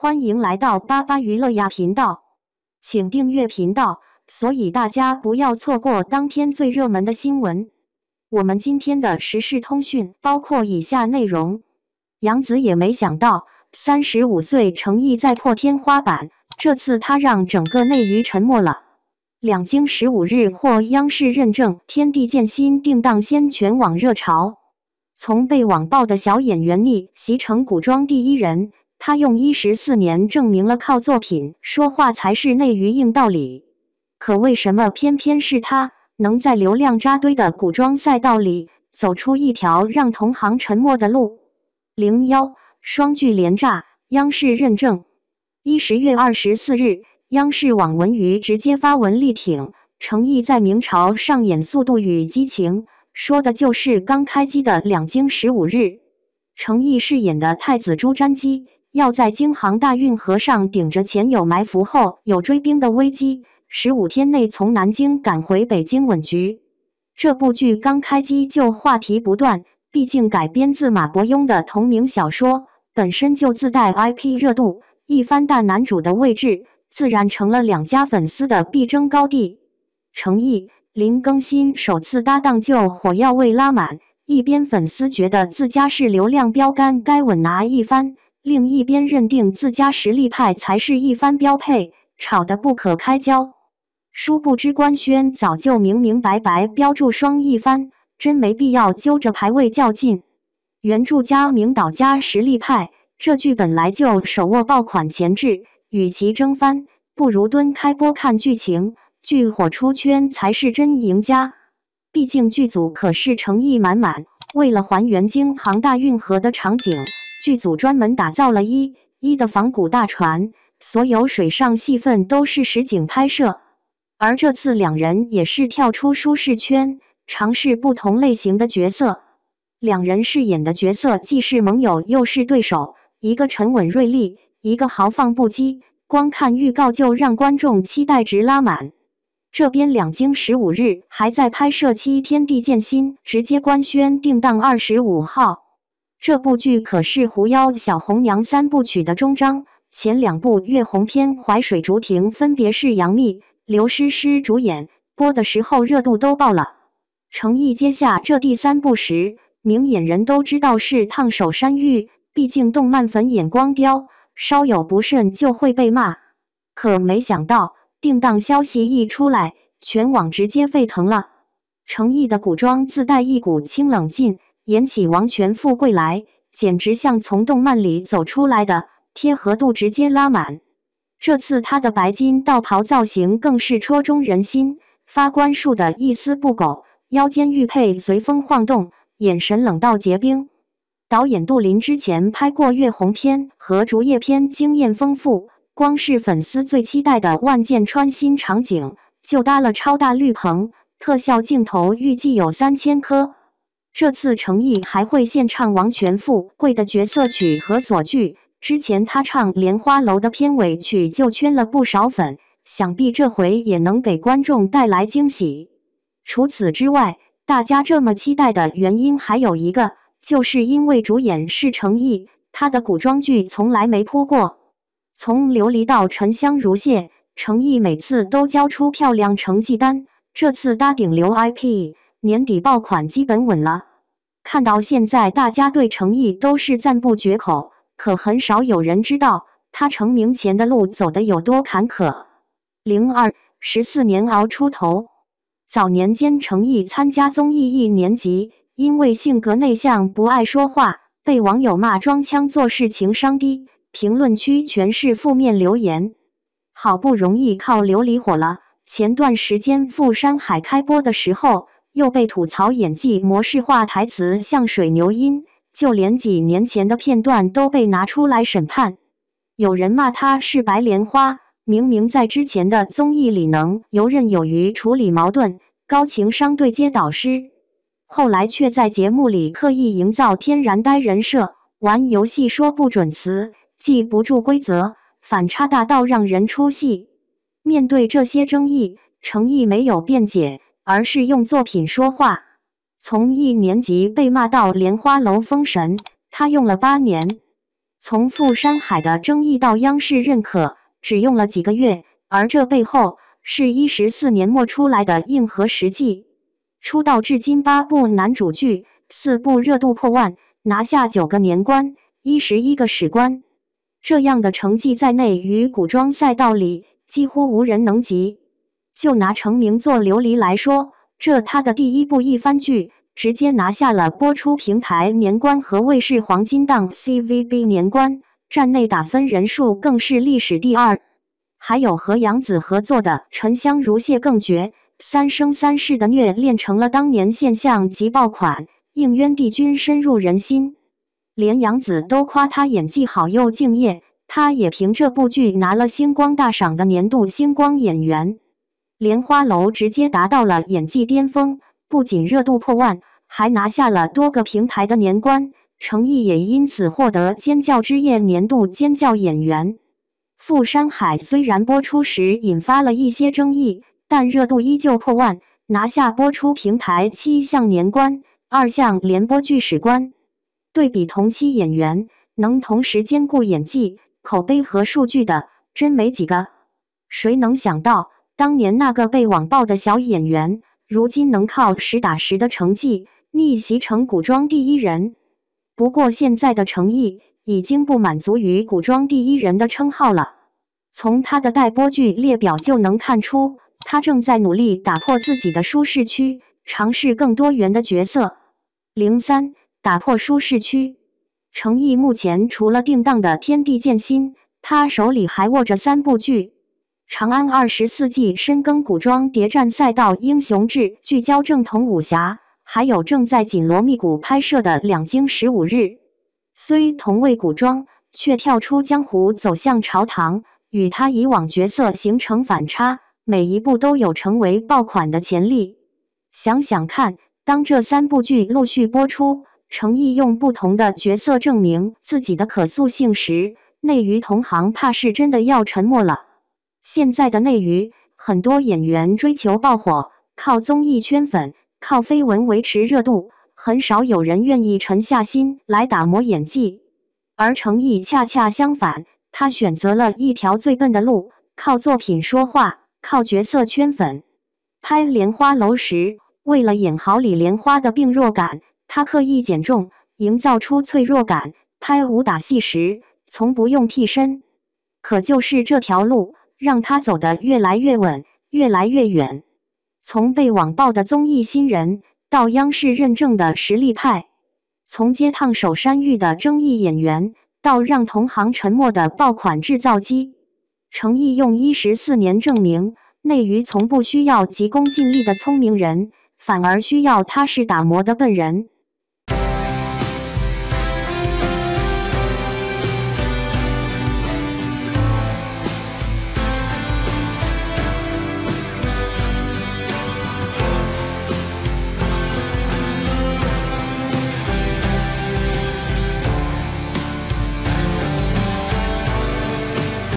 欢迎来到巴巴娱乐呀频道，请订阅频道，所以大家不要错过当天最热门的新闻。我们今天的时事通讯包括以下内容：杨紫也没想到，35岁程毅再破天花板，这次他让整个内娱沉默了。两京15日获央视认证，天地建心定档掀全网热潮。从被网暴的小演员逆袭成古装第一人，他用14年证明了靠作品说话才是内娱硬道理。可为什么偏偏是他能在流量扎堆的古装赛道里走出一条让同行沉默的路？01双剧连炸，央视认证。10月24日，央视网文娱直接发文力挺程毅在明朝上演《速度与激情》，说的就是刚开机的两京15日。程毅饰演的太子朱瞻基要在京杭大运河上顶着前有埋伏后有追兵的危机，15天内从南京赶回北京稳局。这部剧刚开机就话题不断，毕竟改编自马伯庸的同名小说，本身就自带 IP 热度，一番大男主的位置自然成了两家粉丝的必争高地。程毅、林更新首次搭档就火药味拉满，一边粉丝觉得自家是流量标杆该稳拿一番，另一边认定自家实力派才是一番标配，吵得不可开交。殊不知官宣早就明明白白标注双一番，真没必要揪着排位较劲。原著加名导加实力派，这剧本来就手握爆款前置，与其争番，不如蹲开播看剧情，剧火出圈才是真赢家。毕竟剧组可是诚意满满，为了还原京杭大运河的场景，剧组专门打造了1的仿古大船，所有水上戏份都是实景拍摄。而这次两人也是跳出舒适圈，尝试不同类型的角色。两人饰演的角色既是盟友又是对手，一个沉稳锐利，一个豪放不羁，光看预告就让观众期待值拉满。这边两京15日还在拍摄期，天地建心直接官宣定档25号。这部剧可是狐妖小红娘3部曲的终章，前2部月红篇淮水竹亭分别是杨幂、刘诗诗主演，播的时候热度都爆了。程毅接下这第3部时，明眼人都知道是烫手山芋，毕竟动漫粉眼光刁，稍有不慎就会被骂。可没想到定档消息一出来，全网直接沸腾了。程毅的古装自带一股清冷劲，演起王权富贵来，简直像从动漫里走出来的，贴合度直接拉满。这次他的白金道袍造型更是戳中人心，发冠束的一丝不苟，腰间玉佩随风晃动，眼神冷到结冰。导演杜林之前拍过月红篇和竹叶篇，经验丰富，光是粉丝最期待的万箭穿心场景就搭了超大绿棚，特效镜头预计有3000颗。这次程毅还会献唱王权富贵的角色曲和锁剧，之前他唱《莲花楼》的片尾曲就圈了不少粉，想必这回也能给观众带来惊喜。除此之外，大家这么期待的原因还有一个，就是因为主演是程毅，他的古装剧从来没扑过。从琉璃到沉香如屑，程毅每次都交出漂亮成绩单，这次搭顶流 IP， 年底爆款基本稳了。看到现在大家对程毅都是赞不绝口，可很少有人知道他成名前的路走得有多坎坷。14年熬出头。早年间程毅参加综艺1年级，因为性格内向不爱说话，被网友骂装腔作势情商低，评论区全是负面留言。好不容易靠琉璃火了，前段时间赴山海开播的时候，又被吐槽演技模式化，台词像水牛音，就连几年前的片段都被拿出来审判。有人骂他是白莲花，明明在之前的综艺里能游刃有余处理矛盾，高情商对接导师，后来却在节目里刻意营造天然呆人设，玩游戏说不准词，记不住规则，反差大到让人出戏。面对这些争议，程毅没有辩解，而是用作品说话。从1年级被骂到莲花楼封神，他用了8年。从赴山海的争议到央视认可，只用了几个月，而这背后是14年磨出来的硬核实际。出道至今8部男主剧，4部热度破万，拿下9个年关，11个史关。这样的成绩在内娱古装赛道里几乎无人能及。就拿成名作《琉璃》来说，这他的第一部一番剧，直接拿下了播出平台年关和卫视黄金档 CVB 年关，站内打分人数更是历史第2。还有和杨紫合作的《沉香如屑》更绝，三生三世的虐恋成了当年现象级爆款，应渊帝君深入人心。连杨紫都夸他演技好又敬业，他也凭这部剧拿了星光大赏的年度星光演员。莲花楼直接达到了演技巅峰，不仅热度破万，还拿下了多个平台的年关，程毅也因此获得尖叫之夜年度尖叫演员。赴山海虽然播出时引发了一些争议，但热度依旧破万，拿下播出平台7项年关，2项联播剧史关。对比同期演员，能同时兼顾演技、口碑和数据的，真没几个。谁能想到，当年那个被网暴的小演员，如今能靠实打实的成绩逆袭成古装第一人？不过现在的程毅已经不满足于古装第一人的称号了。从他的待播剧列表就能看出，他正在努力打破自己的舒适区，尝试更多元的角色。03打破舒适区。程毅目前除了定档的《天地剑心》，他手里还握着3部剧：《长安24季深耕古装谍战赛道英雄志》，聚焦正统武侠，还有正在紧锣密鼓拍摄的《两京15日》。虽同为古装，却跳出江湖走向朝堂，与他以往角色形成反差，每一部都有成为爆款的潜力。想想看，当这3部剧陆续播出，程毅用不同的角色证明自己的可塑性时，内娱同行怕是真的要沉默了。现在的内娱，很多演员追求爆火，靠综艺圈粉，靠绯闻维持热度，很少有人愿意沉下心来打磨演技。而程毅恰恰相反，他选择了一条最笨的路，靠作品说话，靠角色圈粉。拍《莲花楼》时，为了演好李莲花的病弱感，他刻意减重，营造出脆弱感。拍武打戏时，从不用替身。可就是这条路，让他走得越来越稳，越来越远。从被网暴的综艺新人，到央视认证的实力派；从接烫手山芋的争议演员，到让同行沉默的爆款制造机。程毅用14年证明，内娱从不需要急功近利的聪明人，反而需要踏实打磨的笨人。